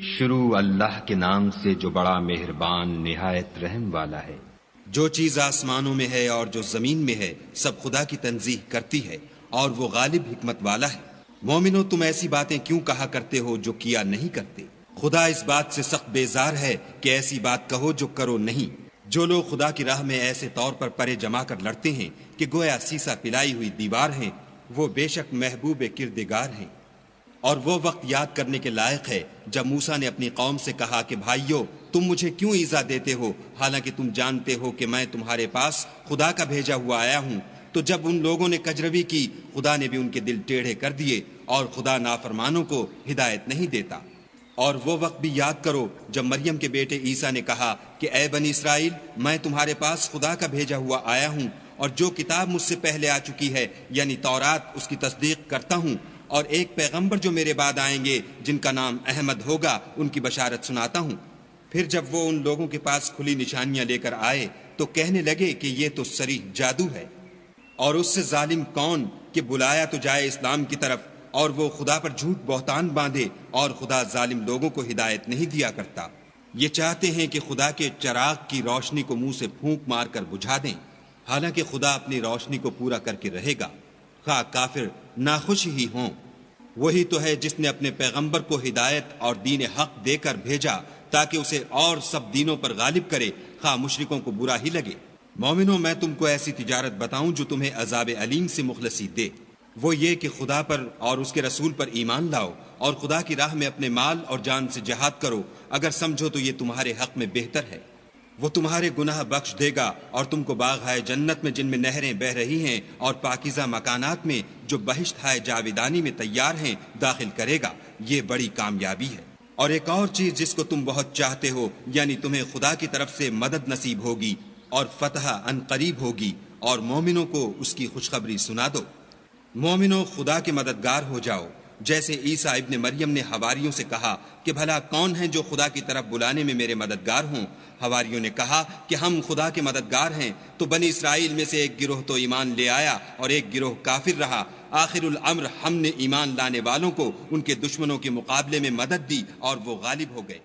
شروع اللہ کے نام سے جو بڑا مہربان نہایت رحم والا ہے۔ جو چیز آسمانوں میں ہے اور جو زمین میں ہے سب خدا کی تنزیح کرتی ہے اور وہ غالب حکمت والا ہے۔ مومنو تم ایسی باتیں کیوں کہا کرتے ہو جو کیا نہیں کرتے؟ خدا اس بات سے سخت بیزار ہے کہ ایسی بات کہو جو کرو نہیں۔ جو لوگ خدا کی راہ میں ایسے طور پر پرے جما کر لڑتے ہیں کہ گویا سیسا پلائی ہوئی دیوار ہیں، وہ بے شک محبوب کردگار ہیں۔ اور وہ وقت یاد کرنے کے لائق ہے جب موسیٰ نے اپنی قوم سے کہا کہ بھائیو تم مجھے کیوں ایذا دیتے ہو حالانکہ تم جانتے ہو کہ میں تمہارے پاس خدا کا بھیجا ہوا آیا ہوں۔ تو جب ان لوگوں نے کجروی کی خدا نے بھی ان کے دل ٹیڑھے کر دیے، اور خدا نافرمانوں کو ہدایت نہیں دیتا۔ اور وہ وقت بھی یاد کرو جب مریم کے بیٹے عیسیٰ نے کہا کہ اے بنی اسرائیل میں تمہارے پاس خدا کا بھیجا ہوا آیا ہوں، اور جو کتاب مجھ سے پہلے آ چکی ہے یعنی تورات اس کی تصدیق کرتا ہوں، اور ایک پیغمبر جو میرے بعد آئیں گے جن کا نام احمد ہوگا ان کی بشارت سناتا ہوں۔ پھر جب وہ ان لوگوں کے پاس کھلی نشانیاں لے کر آئے تو کہنے لگے کہ یہ تو صریح جادو ہے، اور اس سے ظالم کون کہ بلایا تو جائے اسلام کی طرف، اور وہ خدا پر جھوٹ بہتان باندھے، اور خدا ظالم لوگوں کو ہدایت نہیں دیا کرتا۔ یہ چاہتے ہیں کہ خدا کے چراغ کی روشنی کو منہ سے پھونک مار کر بجھا دیں، حالانکہ خدا اپنی روشنی کو پورا کر کے رہے گا، خواہ کافر ناخوش ہی ہوں۔ وہی تو ہے جس نے اپنے پیغمبر کو ہدایت اور دین حق دے کر بھیجا تاکہ اسے اور سب دینوں پر غالب کرے، خواہ مشرکوں کو برا ہی لگے۔ مومنوں میں تم کو ایسی تجارت بتاؤں جو تمہیں عذاب علیم سے مخلصی دے، وہ یہ کہ خدا پر اور اس کے رسول پر ایمان لاؤ، اور خدا کی راہ میں اپنے مال اور جان سے جہاد کرو، اگر سمجھو تو یہ تمہارے حق میں بہتر ہے۔ وہ تمہارے گناہ بخش دے گا اور تم کو باغ ہائے جنت میں جن میں نہریں بہہ رہی ہیں اور پاکیزہ مکانات میں جو بہشت ہائے جاویدانی میں تیار ہیں داخل کرے گا۔ یہ بڑی کامیابی ہے۔ اور ایک اور چیز جس کو تم بہت چاہتے ہو، یعنی تمہیں خدا کی طرف سے مدد نصیب ہوگی اور فتح ان قریب ہوگی، اور مومنوں کو اس کی خوشخبری سنا دو۔ مومنوں خدا کے مددگار ہو جاؤ، جیسے عیسیٰ ابن مریم نے حواریوں سے کہا کہ بھلا کون ہیں جو خدا کی طرف بلانے میں میرے مددگار ہوں؟ حواریوں نے کہا کہ ہم خدا کے مددگار ہیں۔ تو بنی اسرائیل میں سے ایک گروہ تو ایمان لے آیا اور ایک گروہ کافر رہا۔ آخر الامر ہم نے ایمان لانے والوں کو ان کے دشمنوں کے مقابلے میں مدد دی اور وہ غالب ہو گئے۔